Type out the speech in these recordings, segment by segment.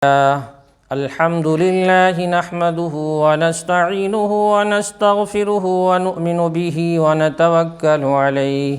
الحمد لله نحمده ونستعينه ونستغفره ونؤمن به ونتوكل عليه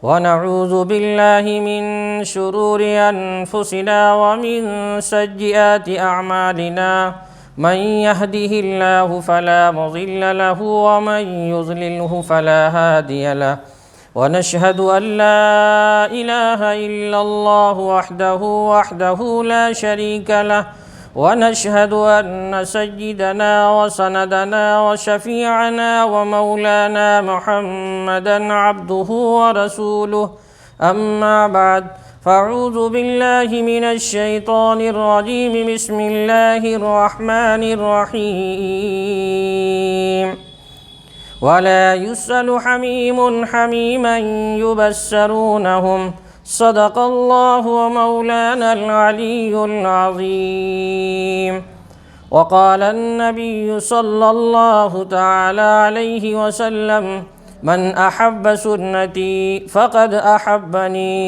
ونعوذ بالله من شرور أنفسنا ومن سيئات أعمالنا من يهده الله فلا مضل له ومن يضلله فلا هادي له ونشهد أن لا إله إلا الله وحده لا شريك له ونشهد أن سيدنا وسندنا وشفيعنا ومولانا محمدا عبده ورسوله أما بعد فأعوذ بالله من الشيطان الرجيم بسم الله الرحمن الرحيم ولا يسأل حميم حميما يبشرونهم صدق الله ومولانا العلي العظيم وقال النبي صلى الله تعالى عليه وسلم من أحب سنتي فقد أحبني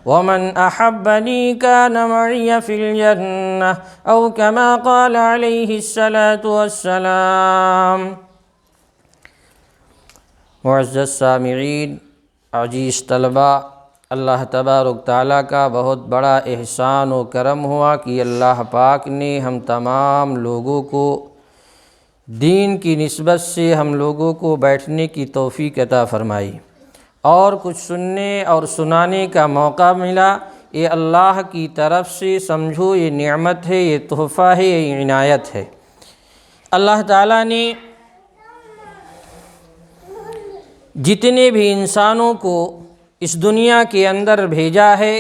ومن أحبني كان معي في الجنة أو كما قال عليه الصلاة والسلام۔ معزز سامعین، عزیز طلبہ، اللہ تبارک تعالیٰ کا بہت بڑا احسان و کرم ہوا کہ اللہ پاک نے ہم تمام لوگوں کو دین کی نسبت سے ہم لوگوں کو بیٹھنے کی توفیق عطا فرمائی اور کچھ سننے اور سنانے کا موقع ملا۔ یہ اللہ کی طرف سے سمجھو یہ نعمت ہے، یہ تحفہ ہے، یہ عنایت ہے۔ اللہ تعالیٰ نے جتنے بھی انسانوں کو اس دنیا کے اندر بھیجا ہے،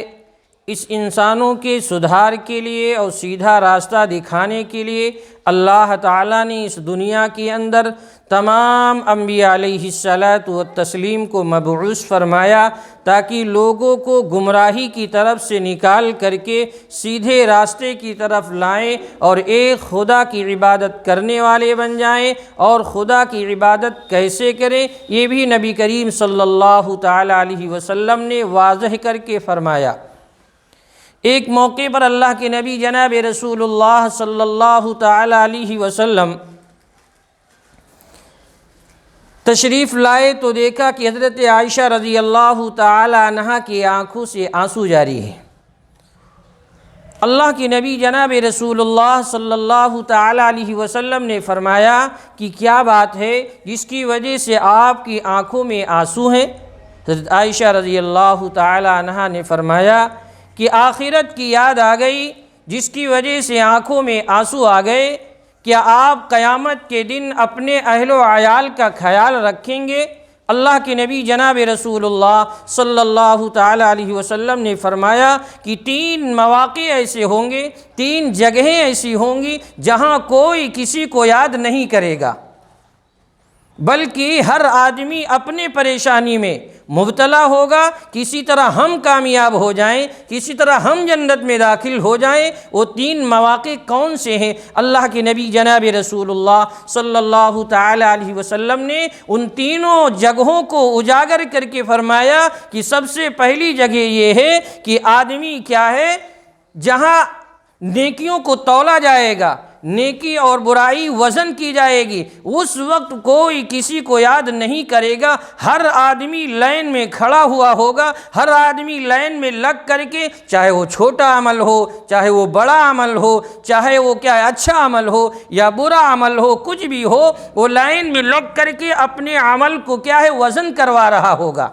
اس انسانوں کے سدھار کے لیے اور سیدھا راستہ دکھانے کے لیے اللہ تعالیٰ نے اس دنیا کے اندر تمام انبیاء علیہ الصلاۃ والتسلیم کو مبعوث فرمایا تاکہ لوگوں کو گمراہی کی طرف سے نکال کر کے سیدھے راستے کی طرف لائیں اور ایک خدا کی عبادت کرنے والے بن جائیں۔ اور خدا کی عبادت کیسے کریں یہ بھی نبی کریم صلی اللہ تعالیٰ علیہ وسلم نے واضح کر کے فرمایا۔ ایک موقع پر اللہ کے نبی جناب رسول اللہ صلی اللہ تعالیٰ علیہ وسلم تشریف لائے تو دیکھا کہ حضرت عائشہ رضی اللہ تعالیٰ عنہا کی آنکھوں سے آنسو جاری ہے۔ اللہ کے نبی جناب رسول اللہ صلی اللہ تعالیٰ علیہ وسلم نے فرمایا کہ کیا بات ہے جس کی وجہ سے آپ کی آنکھوں میں آنسو ہیں؟ حضرت عائشہ رضی اللہ تعالیٰ عنہا نے فرمایا کہ آخرت کی یاد آ گئی جس کی وجہ سے آنکھوں میں آنسو آ گئے۔ کیا آپ قیامت کے دن اپنے اہل و عیال کا خیال رکھیں گے؟ اللہ کے نبی جناب رسول اللہ صلی اللہ تعالیٰ علیہ وسلم نے فرمایا کہ 3 مواقع ایسے ہوں گے، 3 جگہیں ایسی ہوں گی جہاں کوئی کسی کو یاد نہیں کرے گا، بلکہ ہر آدمی اپنے پریشانی میں مبتلا ہوگا۔ کسی طرح ہم کامیاب ہو جائیں، کسی طرح ہم جنت میں داخل ہو جائیں۔ وہ 3 مواقع کون سے ہیں؟ اللہ کے نبی جناب رسول اللہ صلی اللہ تعالیٰ علیہ وسلم نے ان تینوں جگہوں کو اجاگر کر کے فرمایا کہ سب سے پہلی جگہ یہ ہے کہ آدمی کیا ہے، جہاں نیکیوں کو تولا جائے گا، نیکی اور برائی وزن کی جائے گی، اس وقت کوئی کسی کو یاد نہیں کرے گا۔ ہر آدمی لائن میں کھڑا ہوا ہوگا، ہر آدمی لائن میں لگ کر کے، چاہے وہ چھوٹا عمل ہو، چاہے وہ بڑا عمل ہو، چاہے وہ کیا اچھا عمل ہو یا برا عمل ہو، کچھ بھی ہو، وہ لائن میں لگ کر کے اپنے عمل کو کیا ہے وزن کروا رہا ہوگا۔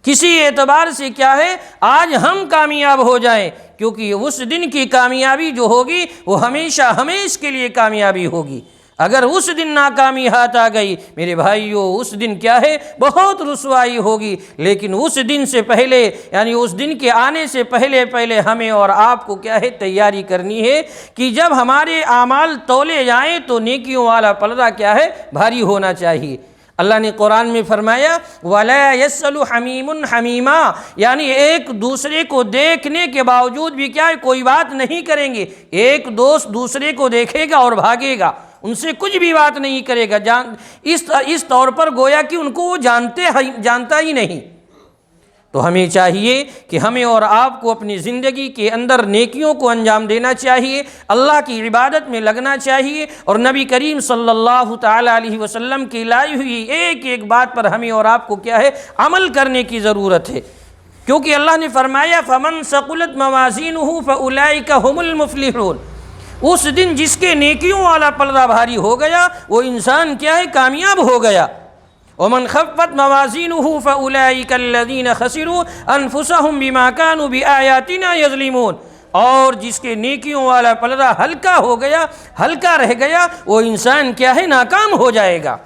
کسی اعتبار سے کیا ہے آج ہم کامیاب ہو جائیں، کیونکہ اس دن کی کامیابی جو ہوگی وہ ہمیشہ ہمیشہ کے لیے کامیابی ہوگی۔ اگر اس دن ناکامی ہاتھ آ گئی میرے بھائیو، اس دن کیا ہے بہت رسوائی ہوگی۔ لیکن اس دن سے پہلے، یعنی اس دن کے آنے سے پہلے ہمیں اور آپ کو کیا ہے تیاری کرنی ہے کہ جب ہمارے اعمال تولے جائیں تو نیکیوں والا پلڑا کیا ہے بھاری ہونا چاہیے۔ اللہ نے قرآن میں فرمایا وَلَا يَسْأَلُ حَمِيمٌ حَمِيمًا، یعنی ایک دوسرے کو دیکھنے کے باوجود بھی کیا ہے کوئی بات نہیں کریں گے۔ ایک دوست دوسرے کو دیکھے گا اور بھاگے گا، ان سے کچھ بھی بات نہیں کرے گا، اس طور پر گویا کہ ان کو وہ جانتا ہی نہیں۔ تو ہمیں چاہیے کہ ہمیں اور آپ کو اپنی زندگی کے اندر نیکیوں کو انجام دینا چاہیے، اللہ کی عبادت میں لگنا چاہیے، اور نبی کریم صلی اللہ تعالیٰ علیہ وسلم کی لائی ہوئی ایک ایک بات پر ہمیں اور آپ کو کیا ہے، عمل کرنے کی ضرورت ہے، کیونکہ اللہ نے فرمایا فَمَن ثَقُلَتْ مَوَازِينُهُ فَأُولَئِكَ هُمُ الْمُفْلِحُونَ۔ اس دن جس کے نیکیوں والا پلڑا بھاری ہو گیا وہ انسان کیا ہے، کامیاب ہو گیا۔ وَمَنْ خَفَّتْ مَوَازِينُهُ فَأُولَئِكَ الَّذِينَ خَسِرُوا أَنفُسَهُمْ بِمَا كَانُوا بِآيَاتِنَا يَظْلِمُونَ۔ اور جس کے نیکیوں والا پلڑا ہلکا ہو گیا، ہلکا رہ گیا، وہ انسان کیا ہے، ناکام ہو جائے گا۔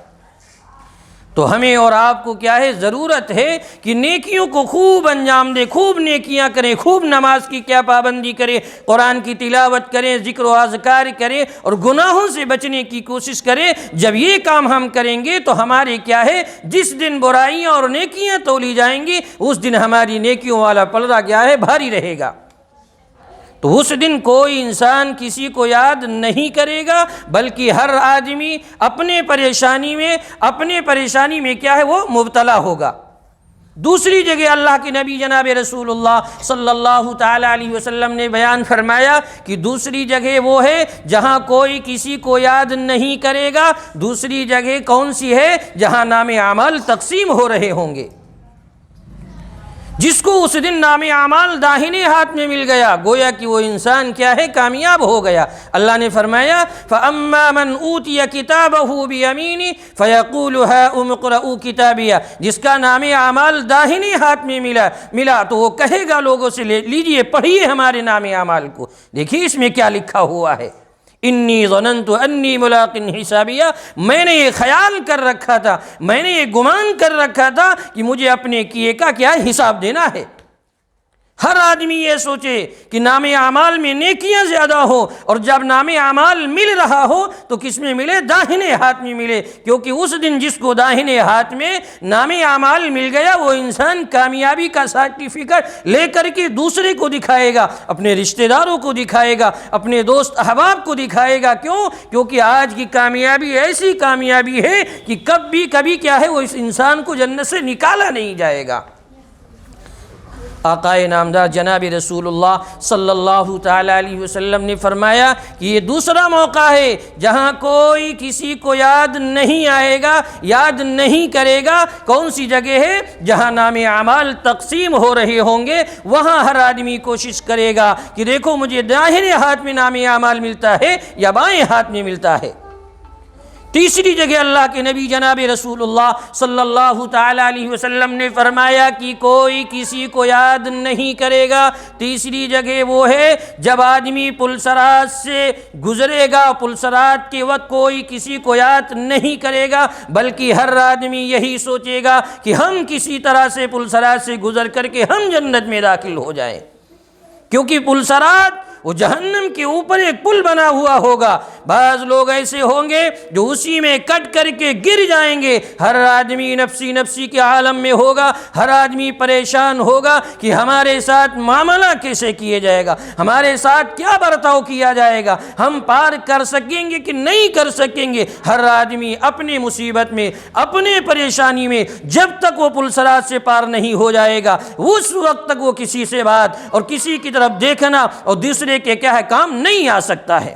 تو ہمیں اور آپ کو کیا ہے، ضرورت ہے کہ نیکیوں کو خوب انجام دے، خوب نیکیاں کریں، خوب نماز کی کیا پابندی کریں، قرآن کی تلاوت کریں، ذکر و اذکار کریں، اور گناہوں سے بچنے کی کوشش کریں۔ جب یہ کام ہم کریں گے تو ہمارے کیا ہے، جس دن برائیاں اور نیکیاں تولی جائیں گی اس دن ہماری نیکیوں والا پلڑا کیا ہے، بھاری رہے گا۔ تو اس دن کوئی انسان کسی کو یاد نہیں کرے گا، بلکہ ہر آدمی اپنے پریشانی میں کیا ہے، وہ مبتلا ہوگا۔ دوسری جگہ اللہ کے نبی جناب رسول اللہ صلی اللہ تعالیٰ علیہ وسلم نے بیان فرمایا کہ دوسری جگہ وہ ہے جہاں کوئی کسی کو یاد نہیں کرے گا۔ دوسری جگہ کون سی ہے؟ جہاں نام اعمال تقسیم ہو رہے ہوں گے۔ جس کو اس دن نام اعمال داہنے ہاتھ میں مل گیا، گویا کہ وہ انسان کیا ہے، کامیاب ہو گیا۔ اللہ نے فرمایا فَأَمَّا مَنْ أُوتِيَ كِتَابَهُ بِيَمِينِهِ فَيَقُولُ هَاؤُمُ اقْرَءُوا كِتَابِيَهْ۔ جس کا نام اعمال داہنے ہاتھ میں ملا تو وہ کہے گا لوگوں سے، لیجئے پڑھیے ہمارے نام اعمال کو، دیکھیے اس میں کیا لکھا ہوا ہے۔ انی ظننت انی ملاق حسابیہ، میں نے یہ خیال کر رکھا تھا، میں نے یہ گمان کر رکھا تھا کہ مجھے اپنے کیے کا کیا حساب دینا ہے۔ ہر آدمی یہ سوچے کہ نام اعمال میں نیکیاں زیادہ ہو، اور جب نام اعمال مل رہا ہو تو کس میں ملے؟ داہنے ہاتھ میں ملے، کیونکہ اس دن جس کو داہنے ہاتھ میں نام اعمال مل گیا وہ انسان کامیابی کا سرٹیفکیٹ لے کر کے دوسرے کو دکھائے گا، اپنے رشتہ داروں کو دکھائے گا، اپنے دوست احباب کو دکھائے گا۔ کیوں؟ کیونکہ آج کی کامیابی ایسی کامیابی ہے کہ کبھی کیا ہے، وہ اس انسان کو جنت سے نکالا نہیں جائے گا۔ آقائے نامدار جناب رسول اللہ صلی اللہ تعالیٰ علیہ وسلم نے فرمایا کہ یہ دوسرا موقع ہے جہاں کوئی کسی کو یاد نہیں آئے گا، یاد نہیں کرے گا۔ کون سی جگہ ہے؟ جہاں نام اعمال تقسیم ہو رہے ہوں گے، وہاں ہر آدمی کوشش کرے گا کہ دیکھو مجھے داہنے ہاتھ میں نام اعمال ملتا ہے یا بائیں ہاتھ میں ملتا ہے۔ تیسری جگہ اللہ کے نبی جناب رسول اللہ صلی اللہ تعالیٰ علیہ وسلم نے فرمایا کہ کوئی کسی کو یاد نہیں کرے گا۔ تیسری جگہ وہ ہے جب آدمی پلسرات سے گزرے گا، پلسرات کے وقت کوئی کسی کو یاد نہیں کرے گا، بلکہ ہر آدمی یہی سوچے گا کہ ہم کسی طرح سے پلسرات سے گزر کر کے ہم جنت میں داخل ہو جائیں، کیونکہ پلسرات وہ جہنم کے اوپر ایک پل بنا ہوا ہوگا۔ بعض لوگ ایسے ہوں گے جو اسی میں کٹ کر کے گر جائیں گے۔ ہر آدمی نفسی نفسی کے عالم میں ہوگا، ہر آدمی پریشان ہوگا کہ ہمارے ساتھ معاملہ کیسے کیے جائے گا، ہمارے ساتھ کیا برتاؤ کیا جائے گا، ہم پار کر سکیں گے کہ نہیں کر سکیں گے۔ ہر آدمی اپنی مصیبت میں، اپنے پریشانی میں، جب تک وہ پلسرات سے پار نہیں ہو جائے گا اس وقت تک وہ کسی سے بات اور کسی کی طرف دیکھنا اور دوسرے کہ کیا ہے کام نہیں آ سکتا ہے۔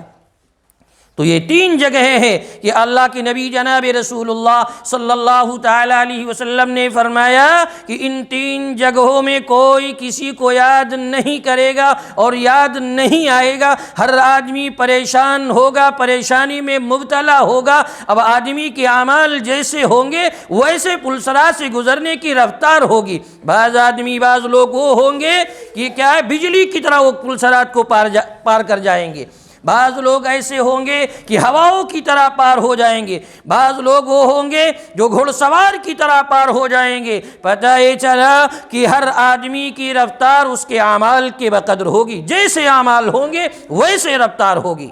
تو یہ تین جگہیں ہیں کہ اللہ کے نبی جناب رسول اللہ صلی اللہ تعالیٰ علیہ وسلم نے فرمایا کہ ان تین جگہوں میں کوئی کسی کو یاد نہیں کرے گا اور یاد نہیں آئے گا۔ ہر آدمی پریشان ہوگا، پریشانی میں مبتلا ہوگا۔ اب آدمی کے اعمال جیسے ہوں گے ویسے پلسرات سے گزرنے کی رفتار ہوگی۔ بعض لوگ وہ ہوں گے کہ کیا ہے بجلی کی طرح وہ پلسرات کو پار کر جائیں گے۔ بعض لوگ ایسے ہوں گے کہ ہواؤں کی طرح پار ہو جائیں گے۔ بعض لوگ وہ ہوں گے جو گھڑ سوار کی طرح پار ہو جائیں گے۔ پتہ یہ چلا کہ ہر آدمی کی رفتار اس کے اعمال کے بقدر ہوگی، جیسے اعمال ہوں گے ویسے رفتار ہوگی۔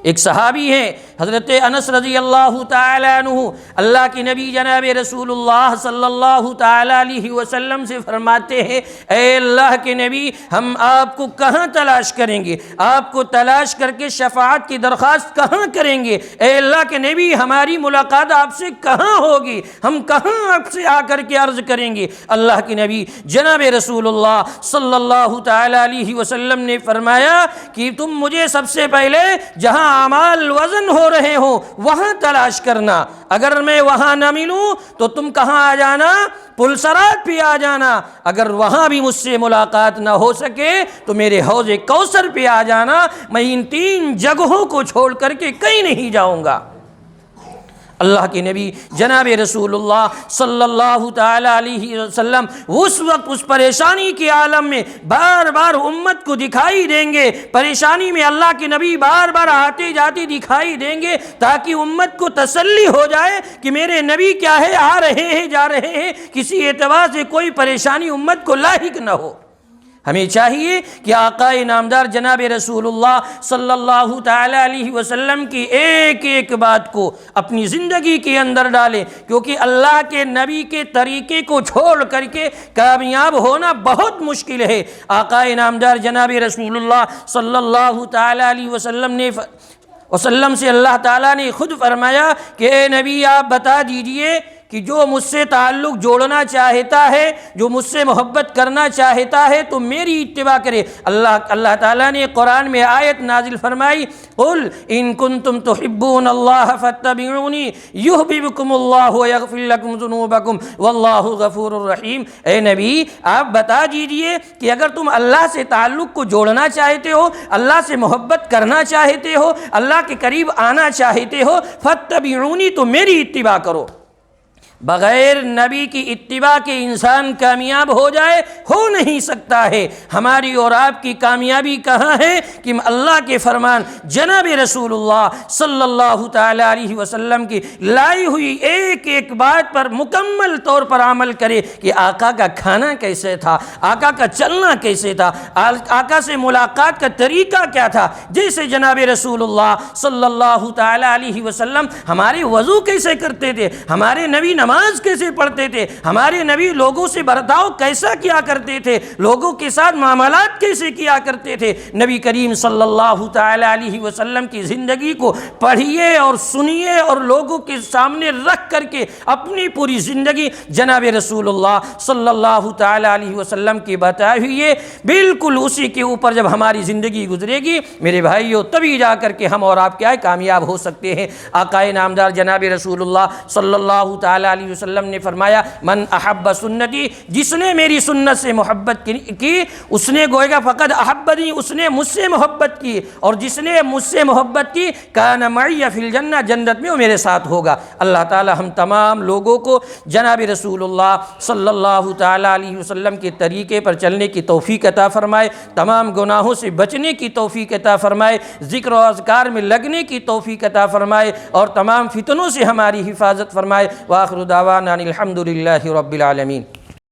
ایک صحابی ہیں حضرت انس رضی اللہ تعالی عنہ، اللہ کے نبی جناب رسول اللہ صلی اللہ تعالی علیہ وسلم سے فرماتے ہیں، اے اللہ کے نبی، ہم آپ کو کہاں تلاش کریں گے؟ آپ کو تلاش کر کے شفاعت کی درخواست کہاں کریں گے؟ اے اللہ کے نبی، ہماری ملاقات آپ سے کہاں ہوگی؟ ہم کہاں آپ سے آ کر کے عرض کریں گے؟ اللہ کے نبی جناب رسول اللہ صلی اللہ تعالی علیہ وسلم نے فرمایا کہ تم مجھے سب سے پہلے جہاں اعمال وزن ہو رہے ہوں وہاں تلاش کرنا، اگر میں وہاں نہ ملوں تو تم کہاں آ جانا؟ پل صراط پہ آ جانا، اگر وہاں بھی مجھ سے ملاقات نہ ہو سکے تو میرے حوض کوثر پہ آ جانا، میں ان 3 جگہوں کو چھوڑ کر کے کہیں نہیں جاؤں گا۔ اللہ کے نبی جناب رسول اللہ صلی اللہ تعالی علیہ وسلم اس وقت اس پریشانی کے عالم میں بار بار امت کو دکھائی دیں گے، پریشانی میں اللہ کے نبی بار بار آتے جاتے دکھائی دیں گے تاکہ امت کو تسلی ہو جائے کہ میرے نبی کیا ہے، آ رہے ہیں جا رہے ہیں، کسی اعتبار سے کوئی پریشانی امت کو لاحق نہ ہو۔ ہمیں چاہیے کہ آقا نامدار جناب رسول اللہ صلی اللہ تعالی علیہ وسلم کی ایک ایک بات کو اپنی زندگی کے اندر ڈالیں، کیونکہ اللہ کے نبی کے طریقے کو چھوڑ کر کے کامیاب ہونا بہت مشکل ہے۔ آقا نامدار جناب رسول اللہ صلی اللہ تعالی علیہ وسلم سے اللہ تعالیٰ نے خود فرمایا کہ اے نبی، آپ بتا دیجئے کہ جو مجھ سے تعلق جوڑنا چاہتا ہے، جو مجھ سے محبت کرنا چاہتا ہے تو میری اتباع کرے۔ اللہ تعالیٰ نے قرآن میں آیت نازل فرمائی، قل ان کنتم تحبون اللہ فاتبعونی یحببکم اللہ ویغفر لکم ذنوبکم واللہ غفور الرحیم۔ اے نبی، آپ بتا دیجئے کہ اگر تم اللہ سے تعلق کو جوڑنا چاہتے ہو، اللہ سے محبت کرنا چاہتے ہو، اللہ کے قریب آنا چاہتے ہو، فاتبعونی، تو میری اتباع کرو۔ بغیر نبی کی اتباع کے انسان کامیاب ہو جائے، ہو نہیں سکتا ہے۔ ہماری اور آپ کی کامیابی کہاں ہے کہ اللہ کے فرمان جناب رسول اللہ صلی اللہ تعالی علیہ وسلم کی لائی ہوئی ایک ایک بات پر مکمل طور پر عمل کرے کہ آقا کا کھانا کیسے تھا، آقا کا چلنا کیسے تھا، آقا سے ملاقات کا طریقہ کیا تھا۔ جیسے جناب رسول اللہ صلی اللہ تعالی علیہ وسلم ہمارے وضو کیسے کرتے تھے، ہمارے نبی نماز کیسے پڑھتے تھے، ہمارے نبی لوگوں سے برتاؤ کیسا کیا کرتے تھے، لوگوں کے ساتھ معاملات کیسے کیا کرتے تھے۔ نبی کریم صلی اللہ تعالی علیہ وسلم کی زندگی کو پڑھیے اور سنیے اور لوگوں کے سامنے رکھ کر کے اپنی پوری زندگی جناب رسول اللہ صلی اللہ تعالی علیہ وسلم کی بتائی ہوئی ہے، بالکل اسی کے اوپر جب ہماری زندگی گزرے گی میرے بھائیوں، تبھی جا کر کے ہم اور آپ کیا ہے کامیاب ہو سکتے ہیں۔ آقا نامدار جناب رسول اللہ صلی اللہ تعالی علیہ وسلم نے فرمایا، من احب سنتی، جس نے میری سنت سے محبت کی اس نے گویا فقط احبنی، اس نے مجھ سے محبت کی، اور جس نے مجھ سے محبت کی کان معی فی الجنہ، جنت میں وہ میرے ساتھ ہوگا۔ اللہ تعالی ہم تمام لوگوں کو جناب رسول اللہ صلی اللہ تعالی علیہ وسلم کے طریقے پر چلنے کی توفیق عطا فرمائے، تمام گناہوں سے بچنے کی توفیق عطا فرمائے، ذکر و اذکار میں لگنے کی توفیق عطا فرمائے، اور تمام فتنوں سے ہماری حفاظت فرمائے۔ وآخر دعوانا الحمد للہ رب العالمین۔